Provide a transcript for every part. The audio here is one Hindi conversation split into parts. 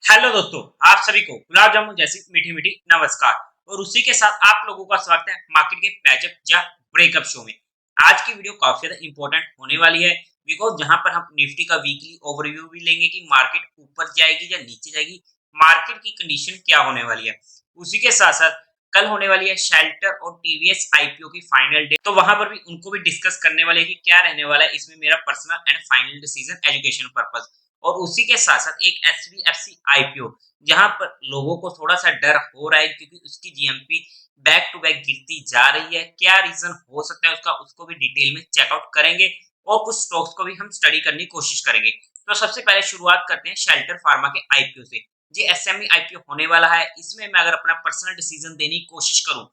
हेलो दोस्तों, आप सभी को गुलाब जामुन जैसी मीठी मीठी नमस्कार। और उसी के साथ आप लोगों का स्वागत है मार्केट के पैचअप या ब्रेकअप शो में। आज की वीडियो काफी ज्यादा इंपॉर्टेंट होने वाली है, बिकॉज जहां पर हम निफ्टी का वीकली ओवरव्यू भी लेंगे कि मार्केट ऊपर जाएगी या नीचे जाएगी, मार्केट की कंडीशन क्या होने वाली है। उसी के साथ साथ कल होने वाली है शेल्टर और टीवीएस आईपीओ की फाइनल डे, तो वहां पर भी उनको भी डिस्कस करने वाले हैं कि क्या रहने वाला है इसमें मेरा personal and final decision education purpose. और उसी के साथ साथ एक एसवीएफसी आईपीओ, जहां पर लोगों को थोड़ा सा डर हो रहा है क्योंकि उसकी जीएमपी बैक टू बैक गिरती जा रही है। क्या रीजन हो सकता है उसका, उसको भी डिटेल में चेकआउट करेंगे और कुछ स्टॉक्स को भी हम स्टडी करने की कोशिश करेंगे। तो सबसे पहले शुरुआत करते हैं शेल्टर फार्मा के आईपीओ से। ये एसएमई आईपीओ होने वाला है। इसमें मैं अगर अपना पर्सनल डिसीजन देने की कोशिश करूं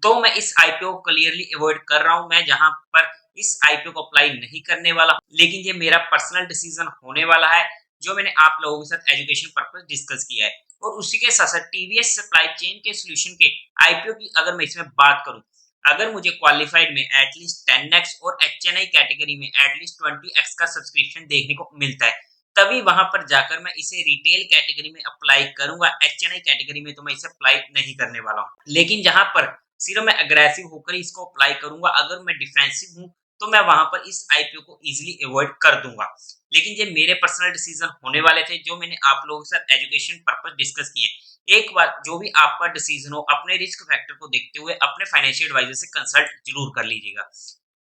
तो मैं इस आईपीओ को क्लियरली अवॉइड कर रहा हूं। मैं जहां पर इस आईपीओ को अप्लाई नहीं करने वाला हूं, लेकिन ये मेरा पर्सनल डिसीजन होने वाला है जो मैंने आप लोगों के साथ एजुकेशन पर्पस डिस्कस किया है। और उसी के साथ साथ टीवीएस सप्लाई चेन के सॉल्यूशन के आईपीओ की अगर मैं इसमें बात करूं, अगर मुझे क्वालिफाइड में एटलीस्ट 10x और एचएनआई कैटेगरी में एटलीस्ट 20x का सब्सक्रिप्शन देखने को मिलता है, तभी वहां पर जाकर मैं इसे रिटेल कैटेगरी में अप्लाई करूंगा। एचएनआई कैटेगरी में तो मैं इसे अप्लाई नहीं करने वाला हूं। लेकिन जहां पर सिर्फ मैं अग्रेसिव होकर इसको अप्लाई करूंगा, अगर मैं डिफेंसिव हूं तो मैं वहां पर इस आईपीओ को इजीली अवॉइड कर दूंगा। लेकिन ये मेरे पर्सनल डिसीजन होने वाले थे जो मैंने आप लोगों के साथ एजुकेशन पर्पस डिस्कस किए। एक बार जो भी आपका डिसीजन हो, अपने रिस्क फैक्टर को देखते हुए अपने फाइनेंशियल एडवाइजर से कंसल्ट जरूर कर लीजिएगा।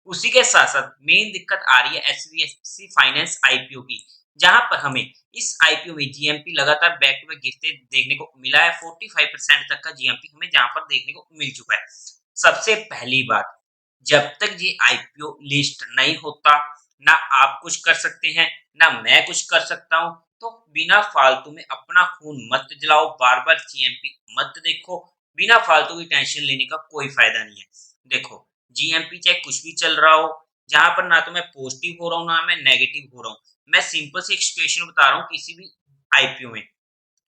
उसी के साथ साथ मेन दिक्कत आ रही है एचडीएफसी फाइनेंस आईपीओ की, जहां पर हमें इस आईपीओ में जीएमपी लगातार बैक टू बैक गिरते देखने को मिला है। 45% तक का जीएमपी हमें जहां पर देखने को मिल चुका है। सबसे पहली बात, जब तक ये आईपीओ लिस्ट नहीं होता, ना आप कुछ कर सकते हैं ना मैं कुछ कर सकता हूं। तो बिना फालतू में अपना खून मत जलाओ, बार बार जीएमपी मत देखो। बिना फालतू की टेंशन लेने का कोई फायदा नहीं है। देखो, जीएमपी चाहे कुछ भी चल रहा हो, जहां पर ना तो मैं पॉजिटिव हो रहा हूं ना मैं नेगेटिव हो रहा हूं, मैं सिंपल से एक सिचुएशन बता रहा हूं किसी भी आईपीओ में,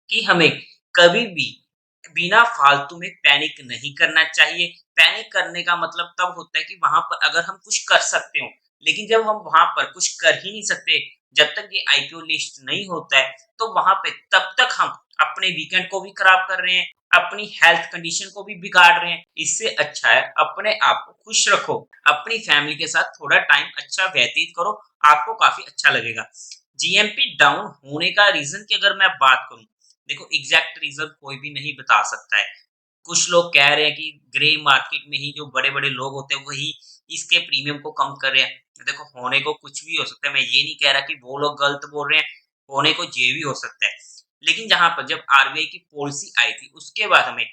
कि हमें कभी भी बिना फालतू में पैनिक नहीं करना चाहिए। पैनिक करने का मतलब तब होता है कि वहां पर अगर हम कुछ कर सकते हो, लेकिन जब हम वहां पर कुछ कर ही नहीं सकते, जब तक ये आईपीओ लिस्ट नहीं होता है, तो वहां पे तब तक हम अपने वीकेंड को भी खराब कर रहे हैं, अपनी हेल्थ कंडीशन को भी बिगाड़ रहे हैं। इससे अच्छा है अपने आप को खुश रखो, अपनी फैमिली के साथ थोड़ा टाइम अच्छा व्यतीत करो, आपको काफी अच्छा लगेगा। जीएमपी डाउन होने का रीजन की अगर मैं बात करूं, देखो एग्जैक्ट रीजन कोई भी नहीं बता सकता है। कुछ लोग कह रहे हैं कि ग्रे मार्केट में ही जो बड़े बड़े लोग होते हैं वही इसके प्रीमियम को कम कर रहे हैं। देखो, होने को कुछ भी हो सकता है, मैं ये नहीं कह रहा कि वो लोग गलत बोल रहे हैं, होने को ये भी हो सकता है। लेकिन जहां पर जब आरबीआई की पॉलिसी आई थी उसके बाद हमें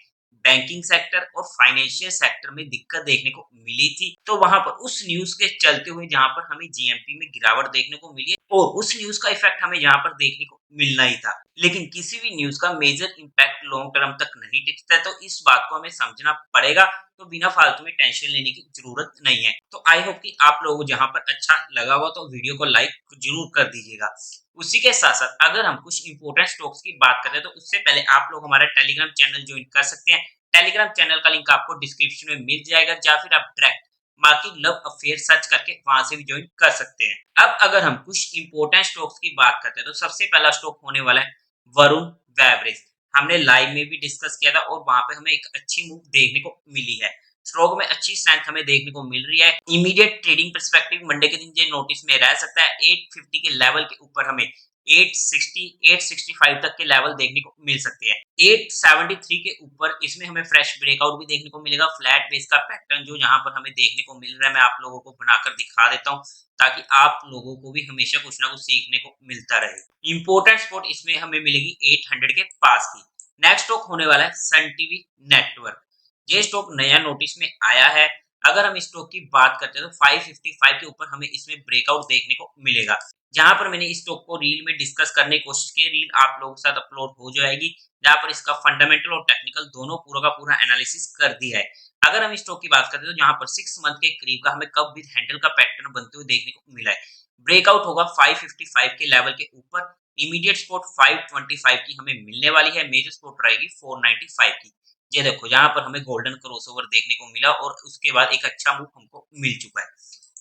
बैंकिंग सेक्टर और फाइनेंशियल सेक्टर में दिक्कत देखने को मिली थी, तो वहां पर उस न्यूज के चलते हुए जहां पर हमें जीएमपी में गिरावट देखने को मिली और उस न्यूज का इफेक्ट हमें यहाँ पर देखने को मिलना ही था। लेकिन किसी भी न्यूज का मेजर इम्पैक्ट लॉन्ग टर्म तक नहीं टिकता है, तो इस बात को हमें समझना पड़ेगा। तो बिना फालतू में टेंशन लेने की जरूरत नहीं है। तो आई होप कि आप लोगों को जहां पर अच्छा लगा हुआ तो वीडियो को लाइक जरूर कर दीजिएगा। उसी के साथ साथ अगर हम कुछ इंपोर्टेंट स्टॉक्स की बात करें तो उससे पहले आप लोग हमारा टेलीग्राम चैनल ज्वाइन कर सकते हैं। टेलीग्राम चैनल का लिंक आपको डिस्क्रिप्शन में मिल जाएगा, या फिर आप direct market love affair search करके वहां से भी ज्वाइन कर सकते हैं। अब अगर हम कुछ इंपोर्टेंट स्टॉक्स की बात करते हैं तो सबसे पहला स्टॉक होने वाला है वरुण बेवरेज। हमने लाइव में भी डिस्कस किया था और वहां पे हमें एक अच्छी मूव देखने को मिली है। स्टॉक में अच्छी स्ट्रेंथ हमें देखने को मिल रही है। इमीडिएट ट्रेडिंग पर्सपेक्टिव मंडे के दिन ये नोटिस में रह सकता है। 850 के लेवल के ऊपर हमें 860 865 तक के लेवल देखने को मिल सकते हैं। 873 के ऊपर इसमें हमें फ्रेश ब्रेकआउट भी देखने को मिलेगा। फ्लैट बेस का पैटर्न जो यहाँ पर हमें देखने को मिल रहा है, मैं आप लोगों को बनाकर दिखा देता हूँ ताकि आप लोगों को भी हमेशा कुछ ना कुछ सीखने को मिलता रहे। इंपोर्टेंट स्पॉट इसमें हमें मिलेगी 800 के पास की। नेक्स्ट स्टॉक होने वाला है सन टीवी नेटवर्क। ये स्टॉक नया नोटिस में आया है। अगर हम स्टॉक की बात करते हैं तो 555 के ऊपर हमें इसमें ब्रेकआउट देखने को मिलेगा। जहां पर मैंने इस स्टॉक को रील में डिस्कस करने की कोशिश की, रील आप लोगों के साथ अपलोड हो जाएगी, जहां पर इसका फंडामेंटल और टेक्निकल दोनों पूरा का पूरा एनालिसिस कर दिया है। अगर हम स्टॉक की बात करते हैं तो जहां पर 6 मंथ के करीब का हमें कब विद हैंडल का पैटर्न बनते हुए देखने को मिला है। ब्रेकआउट होगा 555 के लेवल के ऊपर। इमीडिएट स्पॉट 525 की हमें मिलने वाली है। मेजर स्पॉट रहेगी 495 की। ये देखो, जहां पर हमें गोल्डन क्रॉसओवर देखने को मिला और उसके बाद एक अच्छा मूव हमको मिल चुका है।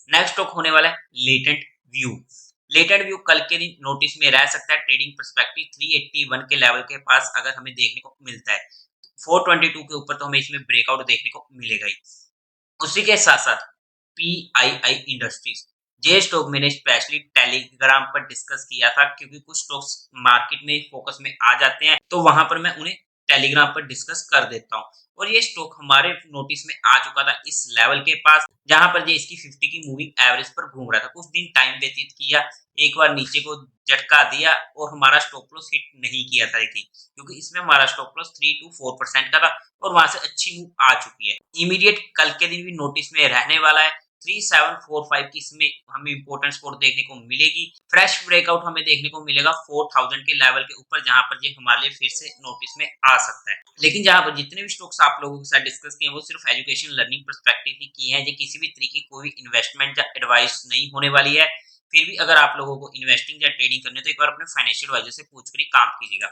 नेक्स्ट स्टॉक होने वाला है लेटेंट व्यू। लेटेड व्यू कल के दिन नोटिस में रह सकता है। ट्रेडिंग पर्सपेक्टिव 381 के लेवल के पास अगर हमें देखने को मिलता है, 422 के ऊपर तो हमें इसमें ब्रेकआउट देखने को मिलेगा ही। उसी के साथ-साथ पीआईआई इंडस्ट्रीज, ये स्टॉक मैंने स्पेशली टेलीग्राम पर डिस्कस किया था क्योंकि कुछ स्टॉक्स मार्केट में फोकस में आ जाते हैं, तो वहां पर मैं उन्हें टेलीग्राम पर डिस्कस कर देता हूँ। और ये स्टॉक हमारे नोटिस में आ चुका था इस लेवल के पास, जहां पर ये इसकी 50 की मूविंग एवरेज पर घूम रहा था। कुछ दिन टाइम व्यतीत किया, एक बार नीचे को झटका दिया और हमारा स्टॉप लॉस हिट नहीं किया था लेकिन, क्योंकि इसमें हमारा स्टॉप लॉस 3 to 4% का था और वहां से अच्छी मूव आ चुकी है। इमीडिएट कल के दिन भी नोटिस में रहने वाला है। 3745 की इसमें हमें इंपॉर्टेंट सपोर्ट देखने को मिलेगी। फ्रेश ब्रेकआउट हमें देखने को मिलेगा 4000 के लेवल के ऊपर, जहां पर ये हमारे लिए फिर से नोटिस में आ सकता है। लेकिन जहां पर जितने भी स्टॉक्स आप लोगों के साथ डिस्कस किए हैं वो सिर्फ एजुकेशन लर्निंग पर्सपेक्टिव ही किए हैं। ये किसी भी तरीके की कोई इन्वेस्टमेंट या एडवाइस नहीं होने वाली है। फिर भी अगर आप लोगों को इन्वेस्टिंग या ट्रेडिंग करनी है तो एक बार अपने फाइनेंशियल एडवाइजर से पूछकर ही काम कीजिएगा।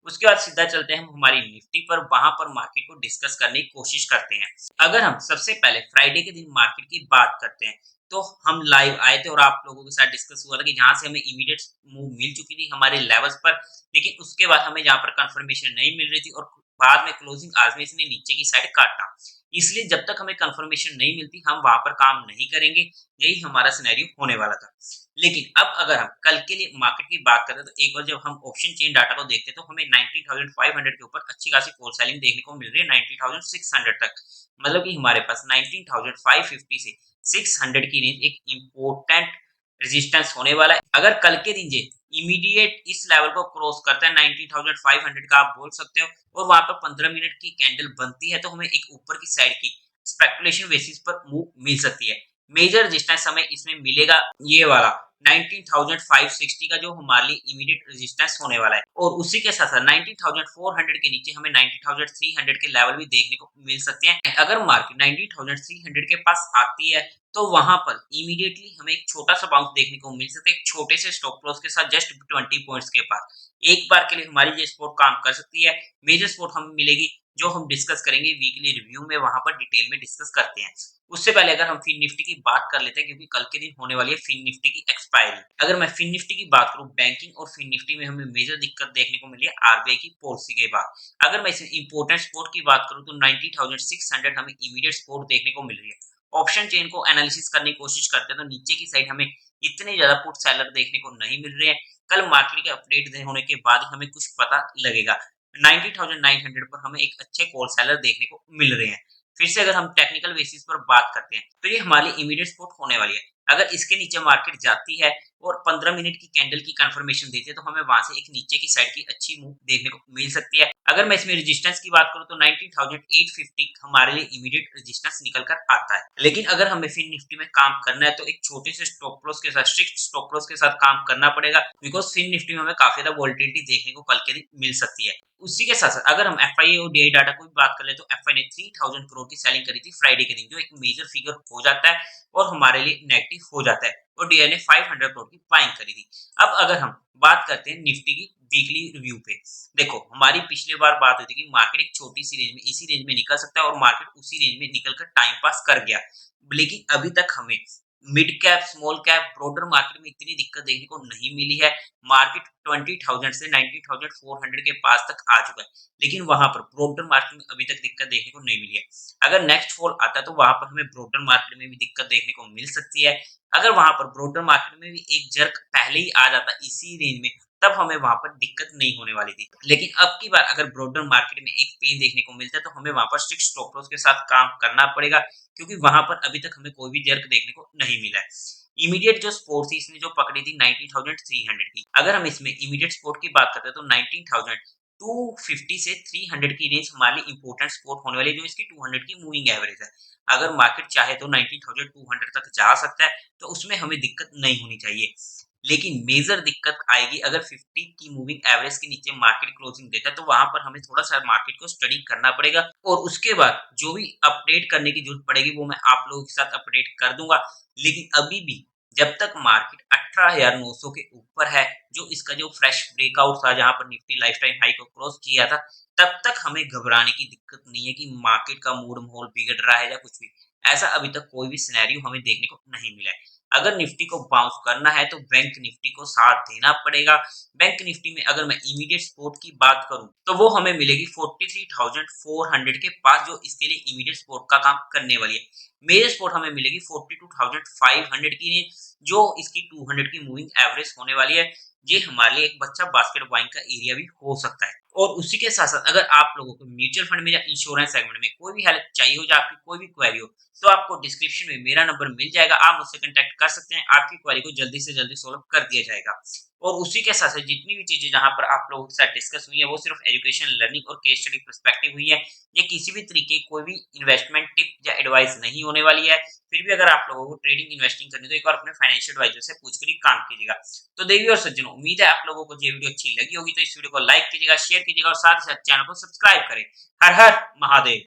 उसके बाद सीधा चलते हैं हम हमारी निफ्टी पर, वहां पर मार्केट को डिस्कस करने की कोशिश करते हैं। अगर हम सबसे पहले फ्राइडे के दिन मार्केट की बात करते हैं, तो हम लाइव आए थे और आप लोगों के साथ डिस्कस हुआ था कि जहां से हमें इमीडिएट मूव मिल चुकी थी हमारे लेवल्स पर, लेकिन उसके बाद हमें जहां पर कंफर्मेशन नहीं मिल रही थी और बाद में क्लोजिंग आज में इसने नीचे की साइड काटा। इसलिए जब तक हमें कंफर्मेशन नहीं मिलती हम वहां पर काम नहीं करेंगे। यही हमारा सिनेरियो होने वाला था। लेकिन अब अगर हम कल के लिए मार्केट की बात करें तो एक बार जब हम ऑप्शन चेन डाटा को देखते हैं तो हमें 19,500 के ऊपर अच्छी खासी फॉल सेलिंग देखने को मिल रही है 19,600 तक। मतलब कि हमारे पास 19,550 से 600 की रेंज एक इम्पोर्टेंट रेजिस्टेंस होने वाला है। अगर कल के दिन ये इमीडिएट इस लेवल को क्रॉस करता है 19,500 का आप बोल सकते हो और वहां पर 15 मिनट की कैंडल बनती है तो हमें एक ऊपर की साइड की स्पेकुलेशन बेसिस पर मूव मिल सकती है। मेजर रेजिस्टेंस हमें इसमें मिलेगा ये वाला 19,560 का, जो हमारे लिए इमीडिएट रेजिस्टेंस होने वाला है। और उसी के साथ साथ 19,400 के नीचे हमें 19,300 के लेवल भी देखने को मिल सकते हैं। अगर मार्केट 19,300 के पास आती है तो वहां पर इमीडिएटली हमें एक छोटा सा बाउंस देखने को मिल सकता है, एक छोटे से स्टॉप लॉस के साथ जस्ट 20 पॉइंट्स के पास। एक बार के लिए हमारी ये सपोर्ट काम कर सकती है। मेजर सपोर्ट हमें मिलेगी जो हम डिस्कस करेंगे वीकली रिव्यू में, वहां पर डिटेल में डिस्कस करते हैं। उससे पहले अगर हम फिन निफ्टी की बात कर लेते हैं क्योंकि कल के दिन होने वाली है फिन निफ्टी की एक्सपायरी। अगर मैं फिन निफ्टी की बात करूं, बैंकिंग और फिन निफ्टी में हमें मेजर दिक्कत देखने को मिली है आरबीआई की पॉलिसी के बाद। अगर मैं इसमें इंपोर्टेंट सपोर्ट की बात करूं तो 90,600 हमें इमीडिएट सपोर्ट देखने को मिल रही है। ऑप्शन चेन को एनालिसिस करने की कोशिश करते हैं तो नीचे की साइड हमें इतने ज्यादा पुट सेलर देखने को नहीं मिल रहे हैं। कल मार्केट के अपडेट होने के बाद हमें कुछ पता लगेगा। 90,900 पर हमें एक अच्छे कॉल सेलर देखने को मिल रहे हैं। फिर से अगर हम टेक्निकल बेसिस पर बात करते हैं तो ये हमारी इमीडिएट सपोर्ट होने वाली है। अगर इसके नीचे मार्केट जाती है और 15 मिनट की कैंडल की कंफर्मेशन देती है तो हमें वहां से एक नीचे की साइड की अच्छी मूव देखने को मिल सकती है। अगर मैं इसमें रेजिस्टेंस की बात करूं तो 19,850 हमारे लिए इमीडिएट रेजिस्टेंस निकल कर आता है। लेकिन अगर हमें फिर निफ्टी में काम करना है तो एक छोटे से स्टॉप लॉस के साथ, स्ट्रिक्ट स्टॉप लॉस के साथ काम करना पड़ेगा, बिकॉज फिर निफ्टी में हमें काफी ज्यादा वोलेटिलिटी देखने को कल के दिन मिल सकती है। उसी के साथ साथ अगर हम एफआईए और डीआई डाटा को भी बात कर ले तो एफआई ने 3000 करोड़ की सेलिंग करी थी फ्राइडे के दिन, जो एक मेजर फिगर हो जाता है और हमारे लिए नेगेटिव हो जाता है। और डीआई ने 500 करोड़ की बाइंग करी थी। अब अगर हम बात करते हैं निफ्टी की वीकली रिव्यू पे, देखो हमारी पिछली बार बात हुई थी कि मार्केट एक छोटी सी रेंज में, इसी रेंज में निकल सकता है और मार्केट उसी रेंज में निकल कर टाइम पास कर गया। लेकिन अभी तक हमें mid cap, small cap, broader market में इतनी दिक्कत देखने को नहीं मिली है। मार्केट 20,000 से 19,400 के पास तक आ चुका है, लेकिन वहां पर ब्रॉडर मार्केट में अभी तक दिक्कत देखने को नहीं मिली है। अगर नेक्स्ट फॉल आता है तो वहां पर हमें ब्रॉडर मार्केट में भी दिक्कत देखने को मिल सकती है। अगर वहां पर ब्रॉडर मार्केट में भी एक जर्क पहले ही आ जाता इसी रेंज में, तब हमें वहां पर दिक्कत नहीं होने वाली थी। लेकिन अब की बार अगर ब्रॉडर मार्केट में एक पेन देखने को मिलता है तो हमें वहां पर स्ट्रिक्ट स्टॉप लॉस के साथ काम करना पड़ेगा, क्योंकि वहां पर अभी तक हमें कोई भी जर्क देखने को नहीं मिला है। इमीडिएट जो सपोर्ट थी इसने जो पकड़ी थी 19,300 की। अगर हम इसमें इमीडिएट सपोर्ट की बात करते हैं तो 19,250 से 300 की रेंज हमारे लिए इंपॉर्टेंट सपोर्ट होने वाली है, जो इसकी 200 की मूविंग एवरेज है। अगर मार्केट चाहे तो 19,200 तक जा सकता है, तो उसमें हमें दिक्कत नहीं होनी चाहिए। लेकिन मेजर दिक्कत आएगी अगर 50 की मूविंग एवरेज के नीचे मार्केट क्लोजिंग देता है, तो वहां पर हमें थोड़ा सा मार्केट को स्टडी करना पड़ेगा और उसके बाद जो भी अपडेट करने की जरूरत पड़ेगी वो मैं आप लोगों के साथ अपडेट कर दूंगा। लेकिन अभी भी जब तक मार्केट 18,900 के ऊपर है, जो इसका जो फ्रेश ब्रेकआउट था जहां पर निफ्टी लाइफ टाइम हाई को क्रॉस किया था, तब तक हमें घबराने की दिक्कत नहीं है कि मार्केट का मूड माहौल बिगड़ रहा है या कुछ भी। ऐसा अभी तक कोई भी सिनेरियो हमें देखने को नहीं मिला है। अगर निफ्टी को बाउंस करना है तो बैंक निफ्टी को साथ देना पड़ेगा। बैंक निफ्टी में अगर मैं इमीडिएट सपोर्ट की बात करूं तो वो हमें मिलेगी 43,400 के पास, जो इसके लिए इमीडिएट सपोर्ट का काम करने वाली है। मेजर सपोर्ट हमें मिलेगी 42,500 की रेंज, जो इसकी 200 की मूविंग एवरेज होने वाली है। ये हमारे लिए एक बच्चा बास्केट बाइंग का एरिया भी हो सकता है। और उसी के साथ साथ अगर आप लोगों को म्यूचुअल फंड में या इंश्योरेंस सेगमेंट में कोई भी हेल्प चाहिए हो या आपकी कोई भी क्वेरी हो, तो आपको डिस्क्रिप्शन में मेरा नंबर मिल जाएगा, आप मुझसे कांटेक्ट कर सकते हैं। आपकी क्वेरी को जल्दी से जल्दी सॉल्व कर दिया जाएगा। और उसी के साथ साथ जितनी भी चीजें जहां पर आप लोगों के साथ डिस्कस हुई है वो सिर्फ एजुकेशन, लर्निंग और केस स्टडी पर्सपेक्टिव हुई है। ये किसी भी तरीके की कोई भी इन्वेस्टमेंट टिप या एडवाइस नहीं होने वाली है। फिर भी अगर आप लोगों को ट्रेडिंग इन्वेस्टिंग करनी है तो एक बार अपने फाइनेंशियल एडवाइजर से पूछ कर ही काम कीजिएगा। तो देवी और सज्जनों, उम्मीद है आप लोगों को ये वीडियो अच्छी लगी होगी, तो इस वीडियो को लाइक कीजिएगा, शेयर कीजिएगा और साथ ही साथ चैनल को सब्सक्राइब करें। हर हर महादेव।